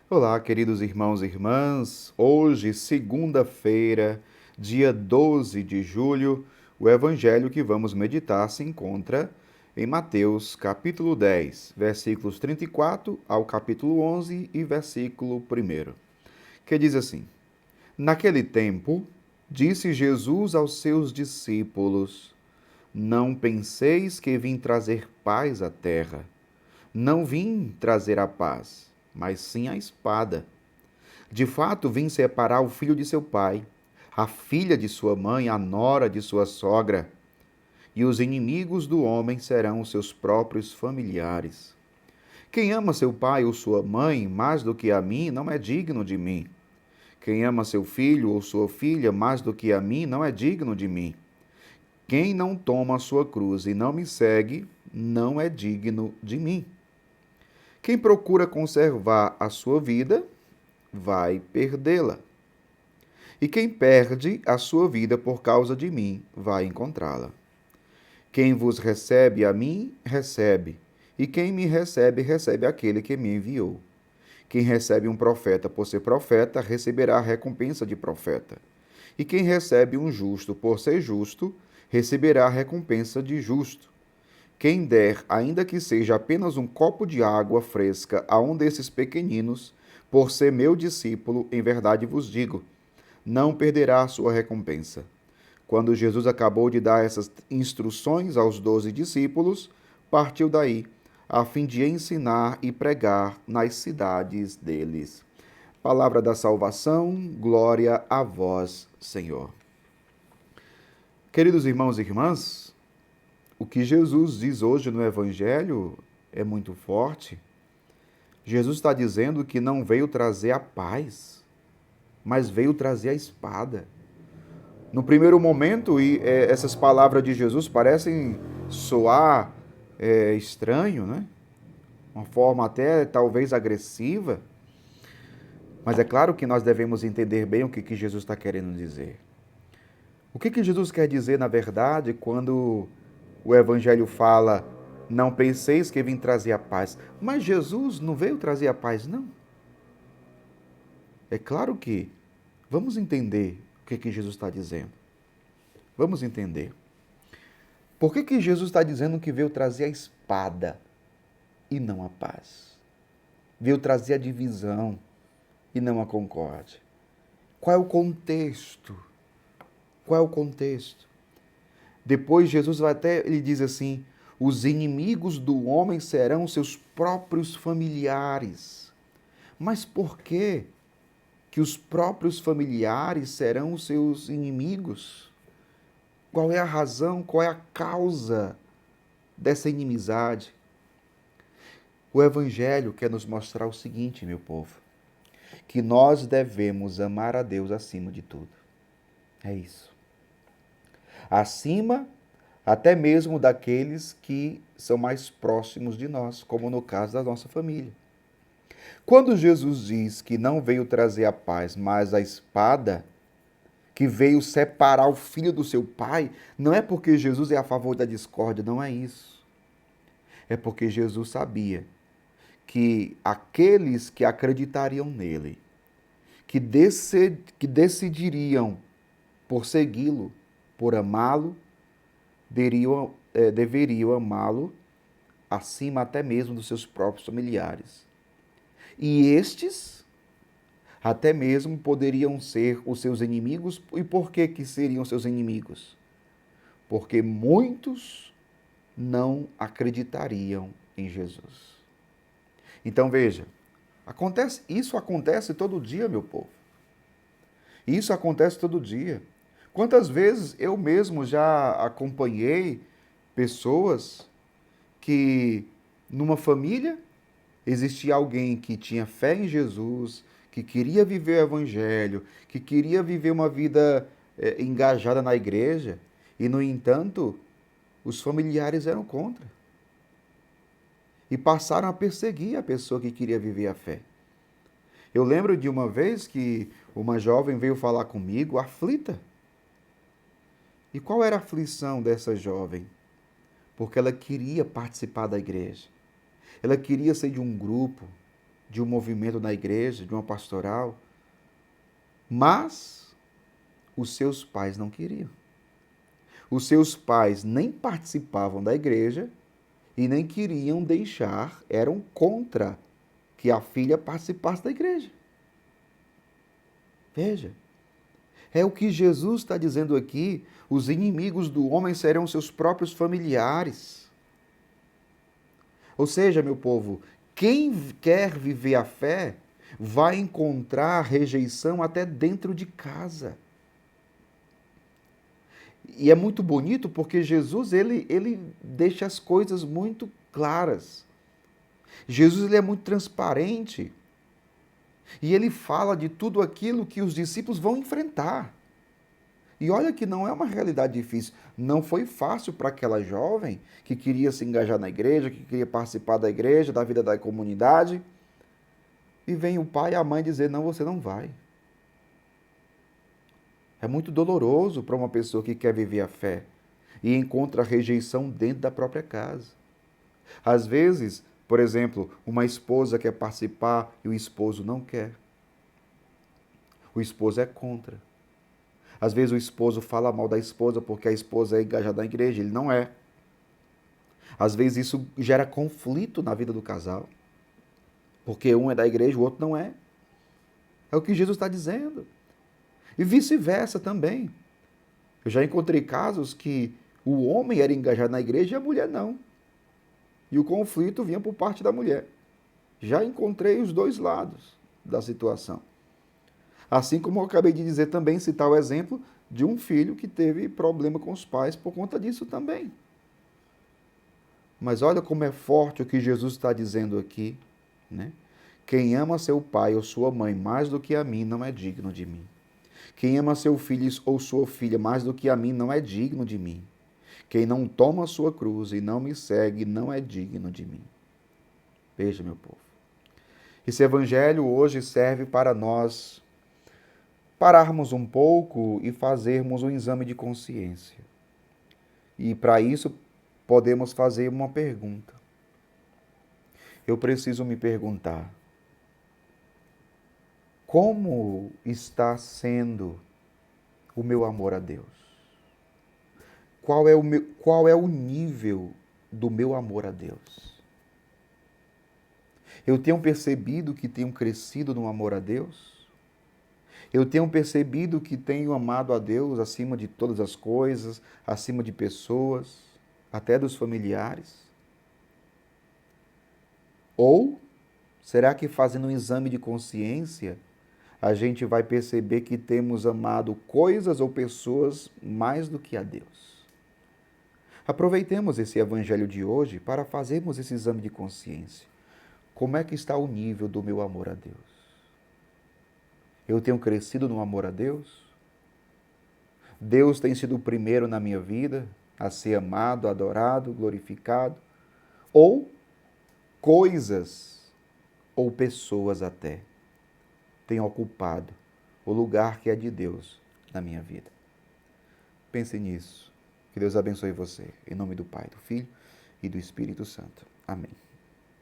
Olá, queridos irmãos e irmãs. Hoje, segunda-feira, dia 12 de julho, o evangelho que vamos meditar se encontra em Mateus, capítulo 10, versículos 34 ao capítulo 11 e versículo 1, que diz assim: Naquele tempo, disse Jesus aos seus discípulos: Não penseis que vim trazer paz à terra. Não vim trazer a paz, mas sim a espada. De fato, vim separar o filho de seu pai, a filha de sua mãe, a nora de sua sogra, e os inimigos do homem serão os seus próprios familiares. Quem ama seu pai ou sua mãe mais do que a mim não é digno de mim. Quem ama seu filho ou sua filha mais do que a mim não é digno de mim. Quem não toma a sua cruz e não me segue não é digno de mim. Quem procura conservar a sua vida vai perdê-la. E quem perde a sua vida por causa de mim, vai encontrá-la. Quem vos recebe a mim, recebe. E quem me recebe, recebe aquele que me enviou. Quem recebe um profeta por ser profeta, receberá a recompensa de profeta. E quem recebe um justo por ser justo, receberá a recompensa de justo. Quem der, ainda que seja apenas um copo de água fresca a um desses pequeninos, por ser meu discípulo, em verdade vos digo, não perderá a sua recompensa. Quando Jesus acabou de dar essas instruções aos 12 discípulos, partiu daí, a fim de ensinar e pregar nas cidades deles. Palavra da salvação, glória a vós, Senhor. Queridos irmãos e irmãs, o que Jesus diz hoje no Evangelho é muito forte. Jesus está dizendo que não veio trazer a paz, mas veio trazer a espada. No primeiro momento, essas palavras de Jesus parecem soar estranho, né? Uma forma até talvez agressiva, mas é claro que nós devemos entender bem o que Jesus está querendo dizer. O que Jesus quer dizer, na verdade, quando o Evangelho fala: Não penseis que vim trazer a paz. Mas Jesus não veio trazer a paz, não. É claro que vamos entender o que Jesus está dizendo. Vamos entender. Por que Jesus está dizendo que veio trazer a espada e não a paz? Veio trazer a divisão e não a concórdia. Qual é o contexto? Qual é o contexto? Depois Jesus vai até, ele diz assim, os inimigos do homem serão seus próprios familiares. Mas por que os próprios familiares serão os seus inimigos? Qual é a razão, qual é a causa dessa inimizade? O Evangelho quer nos mostrar o seguinte, meu povo, que nós devemos amar a Deus acima de tudo. É isso. Acima até mesmo daqueles que são mais próximos de nós, como no caso da nossa família. Quando Jesus diz que não veio trazer a paz, mas a espada, que veio separar o filho do seu pai, não é porque Jesus é a favor da discórdia, não é isso. É porque Jesus sabia que aqueles que acreditariam nele, que decidiriam por segui-lo, por amá-lo, deveriam amá-lo acima até mesmo dos seus próprios familiares. E estes até mesmo poderiam ser os seus inimigos. E por que seriam seus inimigos? Porque muitos não acreditariam em Jesus. Então veja, isso acontece todo dia, meu povo. Isso acontece todo dia. Quantas vezes eu mesmo já acompanhei pessoas que numa família existia alguém que tinha fé em Jesus, que queria viver o evangelho, que queria viver uma vida engajada na igreja, e no entanto, os familiares eram contra. E passaram a perseguir a pessoa que queria viver a fé. Eu lembro de uma vez que uma jovem veio falar comigo, aflita. E qual era a aflição dessa jovem? Porque ela queria participar da igreja. Ela queria ser de um grupo. de um movimento na igreja, de uma pastoral, mas os seus pais não queriam. Os seus pais nem participavam da igreja e nem queriam deixar, eram contra que a filha participasse da igreja. Veja, é o que Jesus está dizendo aqui: os inimigos do homem serão seus próprios familiares. Ou seja, meu povo, quem quer viver a fé vai encontrar rejeição até dentro de casa. E é muito bonito porque Jesus ele deixa as coisas muito claras. Jesus ele é muito transparente. E ele fala de tudo aquilo que os discípulos vão enfrentar. E olha que não é uma realidade difícil. Não foi fácil para aquela jovem que queria se engajar na igreja, que queria participar da igreja, da vida da comunidade. E vem o pai e a mãe dizer: não, você não vai. É muito doloroso para uma pessoa que quer viver a fé e encontra rejeição dentro da própria casa. Às vezes, por exemplo, uma esposa quer participar e o esposo não quer. O esposo é contra. Às vezes o esposo fala mal da esposa porque a esposa é engajada na igreja, ele não é. Às vezes isso gera conflito na vida do casal, porque um é da igreja, o outro não é. É o que Jesus está dizendo. E vice-versa também. Eu já encontrei casos que o homem era engajado na igreja e a mulher não. E o conflito vinha por parte da mulher. Já encontrei os dois lados da situação. Assim como eu acabei de dizer também, citar o exemplo de um filho que teve problema com os pais por conta disso também. Mas olha como é forte o que Jesus está dizendo aqui, né? Quem ama seu pai ou sua mãe mais do que a mim não é digno de mim. Quem ama seu filho ou sua filha mais do que a mim não é digno de mim. Quem não toma a sua cruz e não me segue não é digno de mim. Veja, meu povo. Esse evangelho hoje serve para nós pararmos um pouco e fazermos um exame de consciência. E para isso podemos fazer uma pergunta. Eu preciso me perguntar: como está sendo o meu amor a Deus? Qual é o nível do meu amor a Deus? Eu tenho percebido que tenho crescido no amor a Deus? Eu tenho percebido que tenho amado a Deus acima de todas as coisas, acima de pessoas, até dos familiares? Ou será que fazendo um exame de consciência, a gente vai perceber que temos amado coisas ou pessoas mais do que a Deus? Aproveitemos esse evangelho de hoje para fazermos esse exame de consciência. Como é que está o nível do meu amor a Deus? Eu tenho crescido no amor a Deus? Deus tem sido o primeiro na minha vida a ser amado, adorado, glorificado? Ou coisas ou pessoas até têm ocupado o lugar que é de Deus na minha vida? Pense nisso. Que Deus abençoe você. Em nome do Pai, do Filho e do Espírito Santo. Amém.